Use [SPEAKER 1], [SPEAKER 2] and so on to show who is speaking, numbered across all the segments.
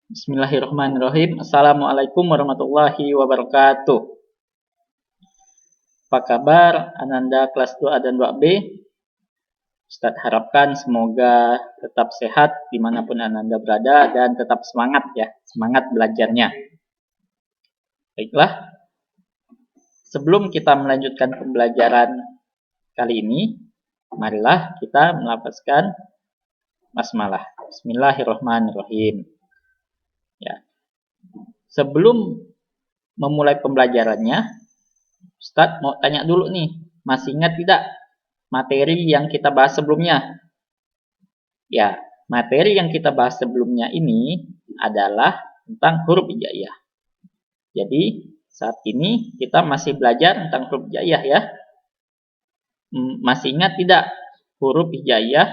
[SPEAKER 1] Bismillahirrahmanirrahim. Assalamualaikum warahmatullahi wabarakatuh. Apa kabar Ananda kelas 2A dan 2B? Ustadz harapkan semoga tetap sehat dimanapun Ananda berada dan tetap semangat ya, semangat belajarnya. Baiklah, sebelum kita melanjutkan pembelajaran kali ini, marilah kita melafazkan basmalah. Bismillahirrahmanirrahim. Ya. Sebelum memulai pembelajarannya, Ustadz mau tanya dulu nih, masih ingat tidak materi yang kita bahas sebelumnya? Ya, materi yang kita bahas sebelumnya ini adalah tentang huruf hijaiyah. Jadi, saat ini kita masih belajar tentang huruf hijaiyah ya. Masih ingat tidak huruf hijaiyah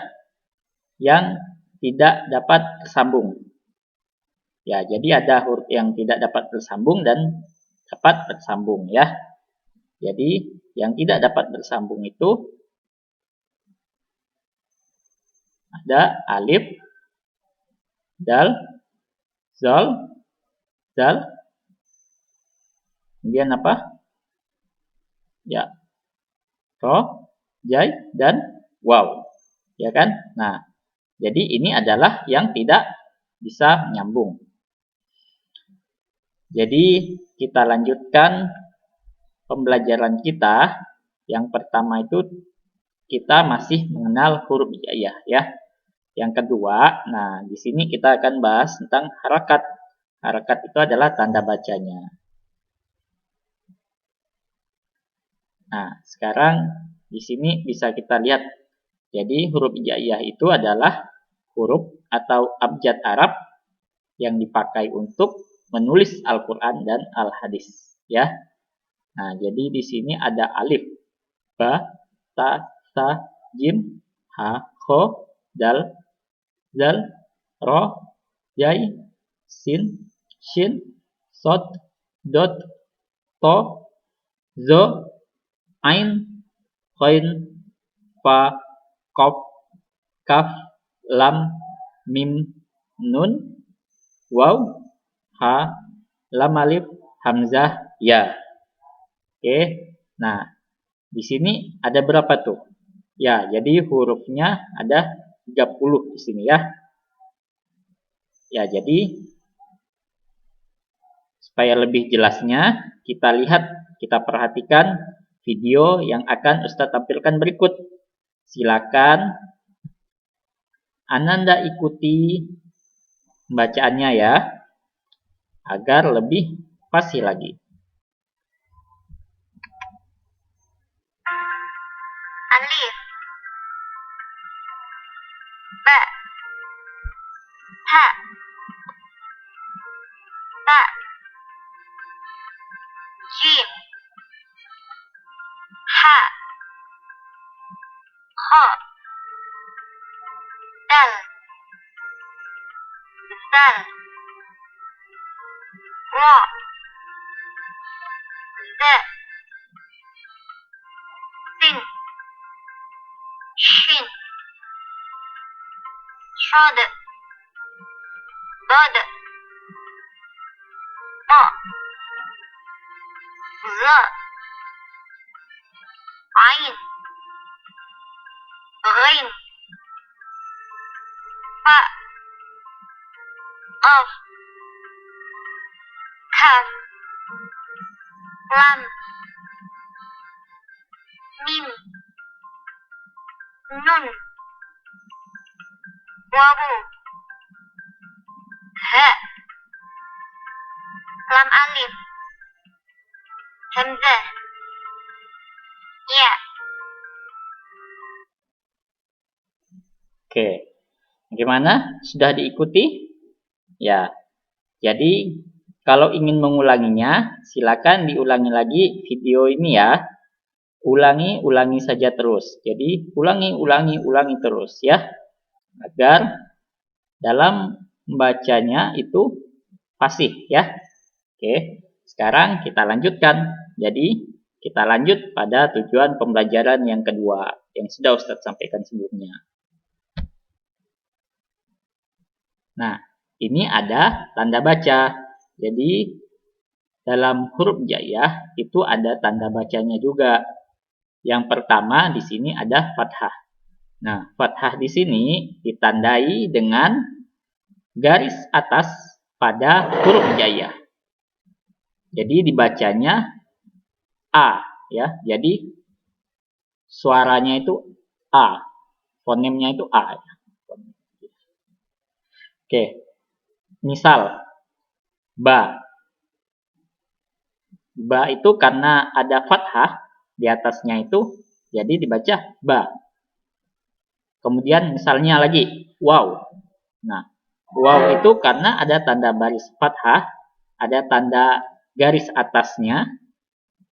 [SPEAKER 1] yang tidak dapat tersambung? Ya, jadi ada huruf yang tidak dapat bersambung dan dapat bersambung ya. Jadi, yang tidak dapat bersambung itu ada alif, dal, zal, zal, kemudian apa? Ya, ro, jai, dan waw. Ya kan? Nah, jadi ini adalah yang tidak bisa menyambung. Jadi kita lanjutkan pembelajaran kita. Yang pertama itu kita masih mengenal huruf hijaiyah ya. Yang kedua, nah di sini kita akan bahas tentang harakat. Harakat itu adalah tanda bacanya. Nah, sekarang di sini bisa kita lihat. Jadi huruf hijaiyah itu adalah huruf atau abjad Arab yang dipakai untuk menulis Al-Quran dan Al-Hadis ya. Nah, jadi di sini ada alif, ba, ta, sa, jim, ha, kho, dal, zal, ro, jai, sin, shin, sod, dot, to, zo, ain, ghain, fa, qaf, kaf, lam, mim, nun, waw, ha, lam alif, hamzah, ya. Oke. Nah, di sini ada berapa tuh? Ya, jadi hurufnya ada 30 di sini ya. Ya, jadi supaya lebih jelasnya, kita lihat, kita perhatikan video yang akan Ustadz tampilkan berikut. Silakan Ananda ikuti bacaannya ya, agar lebih fasih lagi.
[SPEAKER 2] Alif, ba, ha, ta, jim, ha, kho, dal, zal, ro, za, sin, shin, shod, dod, to, za, ain, ghain, fa, qaf, kaf, lam, mim, nun, waw, ha, lam alif, hamzah, ya.
[SPEAKER 1] Oke, gimana? Sudah diikuti? Ya, jadi kalau ingin mengulanginya, silakan diulangi lagi video ini ya. Ulangi saja terus. Jadi ulangi terus ya, agar dalam membacanya itu fasih ya. Oke, sekarang kita lanjutkan. Jadi kita lanjut pada tujuan pembelajaran yang kedua yang sudah Ustadz sampaikan sebelumnya. Nah, ini ada tanda baca. Jadi dalam huruf hijaiyah itu ada tanda bacanya juga. Yang pertama di sini ada fathah. Nah, fathah di sini ditandai dengan garis atas pada huruf hijaiyah. Jadi dibacanya A ya. Jadi suaranya itu A. Fonemnya itu A. Oke. Misal ba. Ba itu karena ada fathah di atasnya itu jadi dibaca ba. Kemudian misalnya lagi waw. Nah, waw itu karena ada tanda baris fathah, ada tanda garis atasnya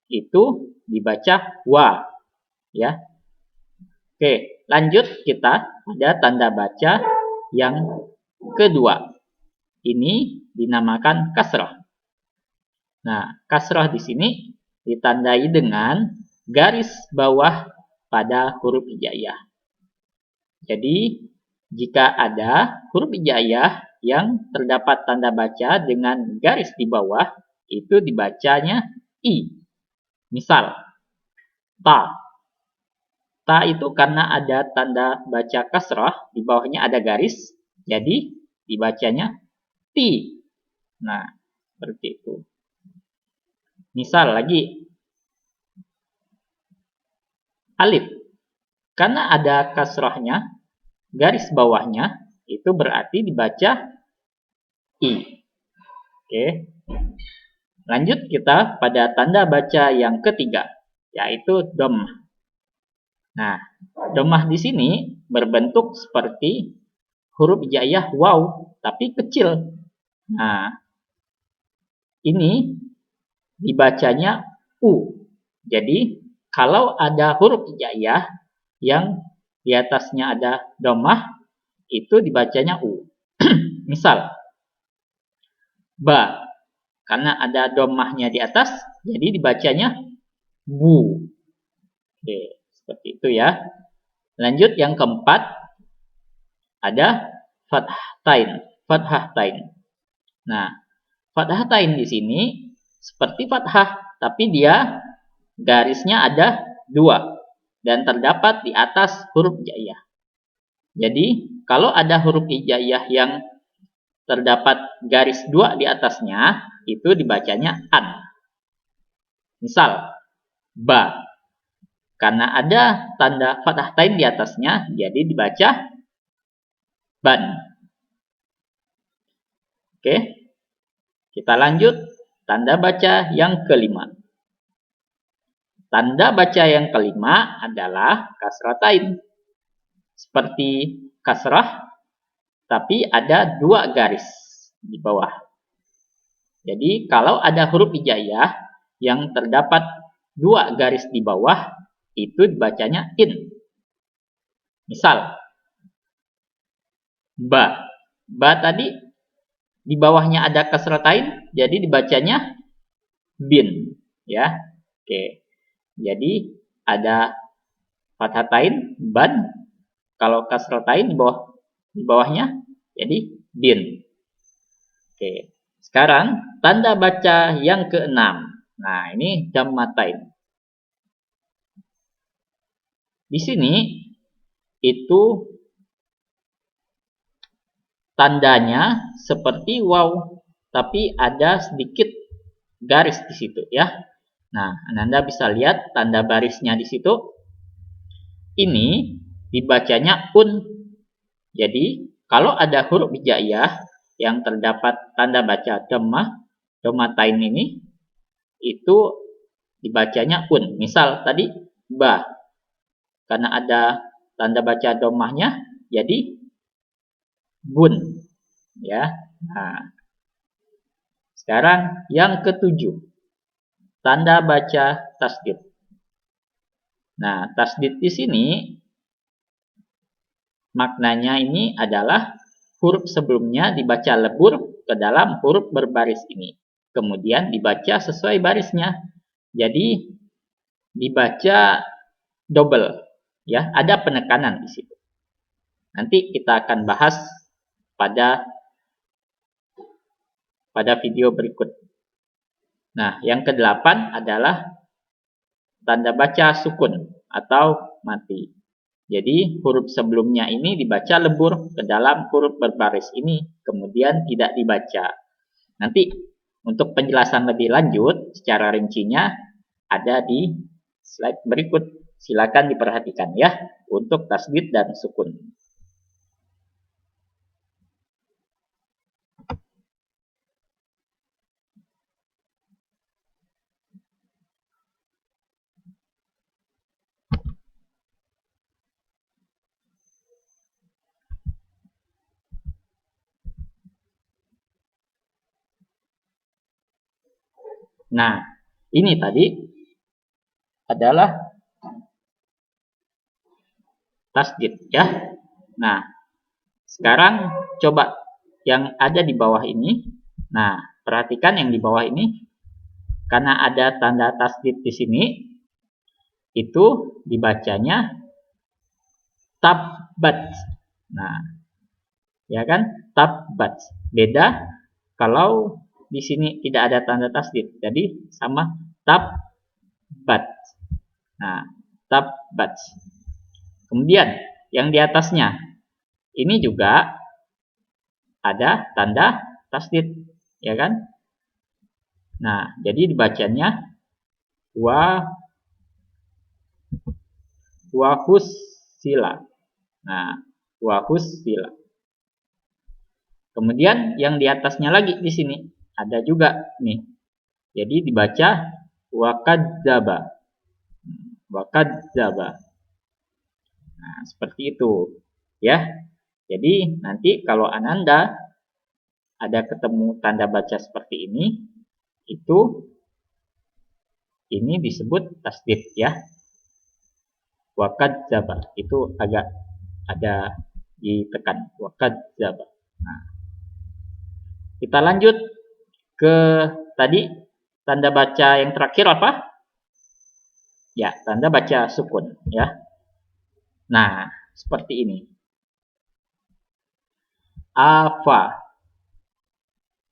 [SPEAKER 1] itu dibaca wa ya. Oke, lanjut kita ada tanda baca yang kedua. Ini dinamakan kasrah. Nah, kasrah di sini ditandai dengan garis bawah pada huruf hijaiyah. Jadi, jika ada huruf hijaiyah yang terdapat tanda baca dengan garis di bawah, itu dibacanya i. Misal, ta. Ta itu karena ada tanda baca kasrah, di bawahnya ada garis, jadi dibacanya ti. Nah, seperti itu. Misal lagi, alif. Karena ada kasrahnya, garis bawahnya, itu berarti dibaca i. Oke. Lanjut kita pada tanda baca yang ketiga, yaitu dhammah. Nah, dhammah di sini berbentuk seperti huruf hijaiyah waw, tapi kecil. Nah, ini dibacanya u. Jadi, kalau ada huruf hijaiyah yang di atasnya ada dhammah, itu dibacanya u. Misal, ba. Karena ada dhammahnya di atas, jadi dibacanya bu. Oke, seperti itu ya. Lanjut yang keempat, ada fathahtain. Fathahtain. Nah, fathahtain di sini seperti fathah, tapi dia garisnya ada dua dan terdapat di atas huruf hijaiyah. Jadi, kalau ada huruf hijaiyah yang terdapat garis dua di atasnya, itu dibacanya an. Misal, ba. Karena ada tanda fathahtain di atasnya, jadi dibaca ban. Oke, kita lanjut tanda baca yang kelima. Tanda baca yang kelima adalah kasratain. Seperti kasrah, tapi ada dua garis di bawah. Jadi, kalau ada huruf hijaiyah yang terdapat dua garis di bawah, itu dibacanya in. Misal, ba. Ba tadi di bawahnya ada kasratain, jadi dibacanya bin. Ya, oke. Jadi ada fathatain, ban. Kalau kasratain di bawahnya jadi bin. Oke. Sekarang tanda baca yang keenam. Nah, ini dhammatain. Di sini itu tandanya seperti waw, tapi ada sedikit garis di situ ya. Nah, Anda bisa lihat tanda barisnya di situ. Ini dibacanya un. Jadi, kalau ada huruf hijaiyah yang terdapat tanda baca dhammah, dhammatain ini, itu dibacanya un. Misal tadi ba. Karena ada tanda baca dhammahnya, jadi bun. Ya. Nah, sekarang yang ketujuh. Tanda baca tasdid. Nah, tasdid di sini maknanya ini adalah huruf sebelumnya dibaca lebur ke dalam huruf berbaris ini. Kemudian dibaca sesuai barisnya. Jadi dibaca double, ya, ada penekanan di situ. Nanti kita akan bahas pada pada video berikut. Nah, yang ke-8 adalah tanda baca sukun atau mati. Jadi huruf sebelumnya ini dibaca lebur ke dalam huruf berbaris ini, kemudian tidak dibaca. Nanti untuk penjelasan lebih lanjut secara rincinya ada di slide berikut. Silakan diperhatikan ya untuk tasdid dan sukun. Nah, ini tadi adalah tasdid ya. Nah, sekarang coba yang ada di bawah ini. Nah, perhatikan yang di bawah ini. Karena ada tanda tasdid di sini, itu dibacanya tabbat. Nah, ya kan? Tabbat. Beda kalau di sini tidak ada tanda tasdid. Jadi sama tabbat. Nah, tabbat. Kemudian yang di atasnya ini juga ada tanda tasdid, ya kan? Nah, jadi dibacanya wahussila. Nah, wahussila. Kemudian yang di atasnya lagi di sini ada juga nih. Jadi dibaca wakadzaba. Wakadzaba. Nah, seperti itu ya. Jadi nanti kalau Ananda ada ketemu tanda baca seperti ini, ini disebut tasdid ya. Wakadzaba itu agak ada ditekan. Wakadzaba. Nah, kita lanjut ke tadi tanda baca yang terakhir apa? Ya, tanda baca sukun ya. Nah, seperti ini. Afa.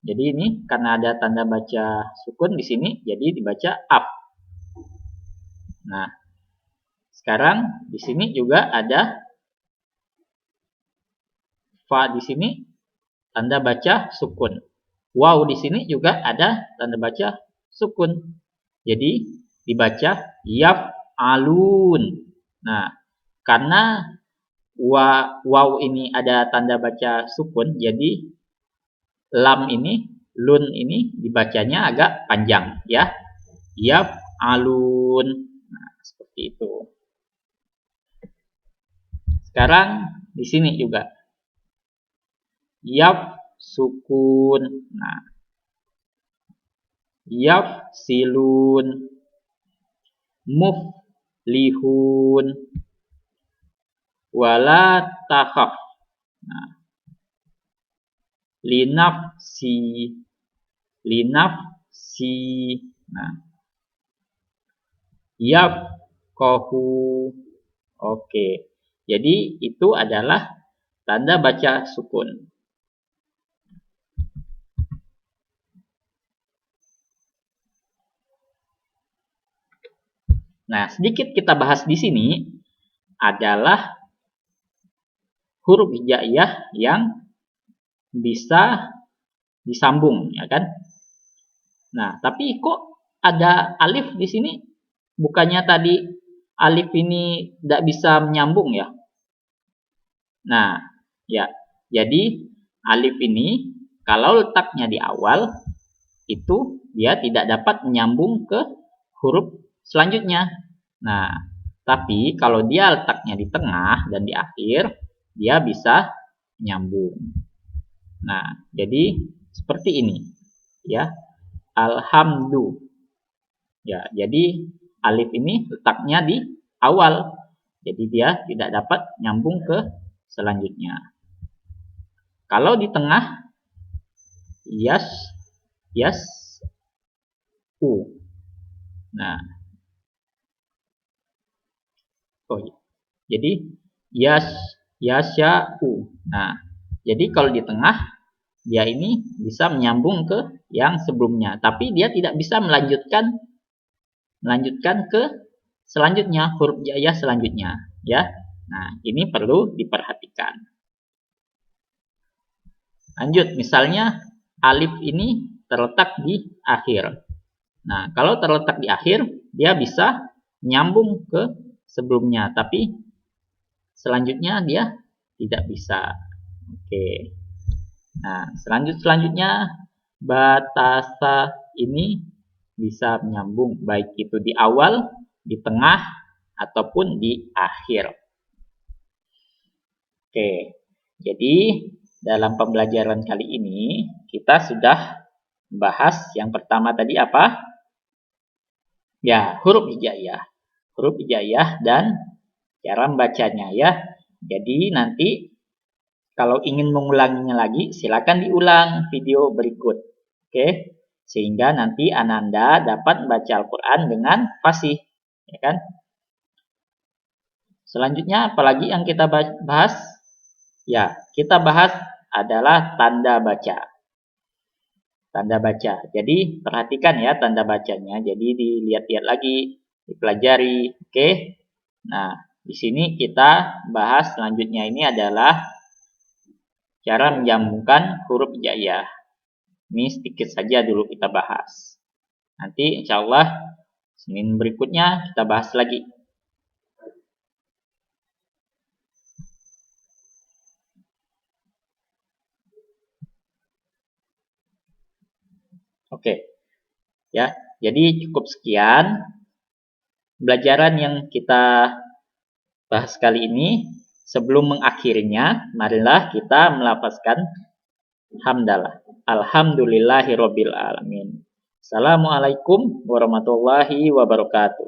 [SPEAKER 1] Jadi ini karena ada tanda baca sukun di sini, jadi dibaca af. Nah, sekarang di sini juga ada fa di sini tanda baca sukun. Waw di sini juga ada tanda baca sukun. Jadi dibaca yaf'alun. Nah, karena waw ini ada tanda baca sukun, jadi lam ini, lun ini dibacanya agak panjang ya. Yaf'alun. Nah, seperti itu. Sekarang di sini juga yaf sukun. Nah, yaf silun, muflihun, wala takhaf. Nah, linafsi. Nah, yafqahu. Oke. Jadi itu adalah tanda baca sukun. Nah, sedikit kita bahas di sini adalah huruf hijaiyah yang bisa disambung, ya kan? Nah, tapi kok ada alif di sini? Bukannya tadi alif ini tidak bisa menyambung ya? Nah, ya. Jadi alif ini kalau letaknya di awal itu dia tidak dapat menyambung ke huruf selanjutnya. Nah, tapi kalau dia letaknya di tengah dan di akhir, dia bisa nyambung. Nah, jadi seperti ini ya. Alhamdulillah. Ya, jadi alif ini letaknya di awal. Jadi dia tidak dapat nyambung ke selanjutnya. Kalau di tengah yas u. Nah, jadi yasya'u. Nah, jadi kalau di tengah dia ini bisa menyambung ke yang sebelumnya, tapi dia tidak bisa melanjutkan ke selanjutnya, huruf hijaiyah selanjutnya, ya. Nah, ini perlu diperhatikan. Lanjut, misalnya alif ini terletak di akhir. Nah, kalau terletak di akhir, dia bisa nyambung ke sebelumnya, tapi selanjutnya dia tidak bisa. Oke. Nah, selanjutnya batasa ini bisa menyambung baik itu di awal, di tengah, ataupun di akhir. Oke. Jadi, dalam pembelajaran kali ini kita sudah membahas yang pertama tadi apa? Ya, huruf hijaiyah. Huruf hijaiyah dan cara membacanya ya. Jadi nanti kalau ingin mengulanginya lagi, silakan diulang video berikut. Oke, sehingga nanti Ananda dapat membaca Al-Quran dengan fasih. Ya kan? Selanjutnya, apalagi yang kita bahas? Ya, kita bahas adalah tanda baca. Tanda baca. Jadi, perhatikan ya tanda bacanya. Jadi, dilihat-lihat lagi, dipelajari. Oke. Nah, di sini kita bahas selanjutnya ini adalah cara menyambungkan huruf hijaiyah. Ini sedikit saja dulu kita bahas. Nanti insya Allah Senin berikutnya kita bahas lagi. Oke. Ya, jadi cukup sekian pembelajaran yang kita bahas kali ini. Sebelum mengakhirinya, marilah kita melafazkan hamdalah. Alhamdulillahirabbil alamin. Assalamualaikum warahmatullahi wabarakatuh.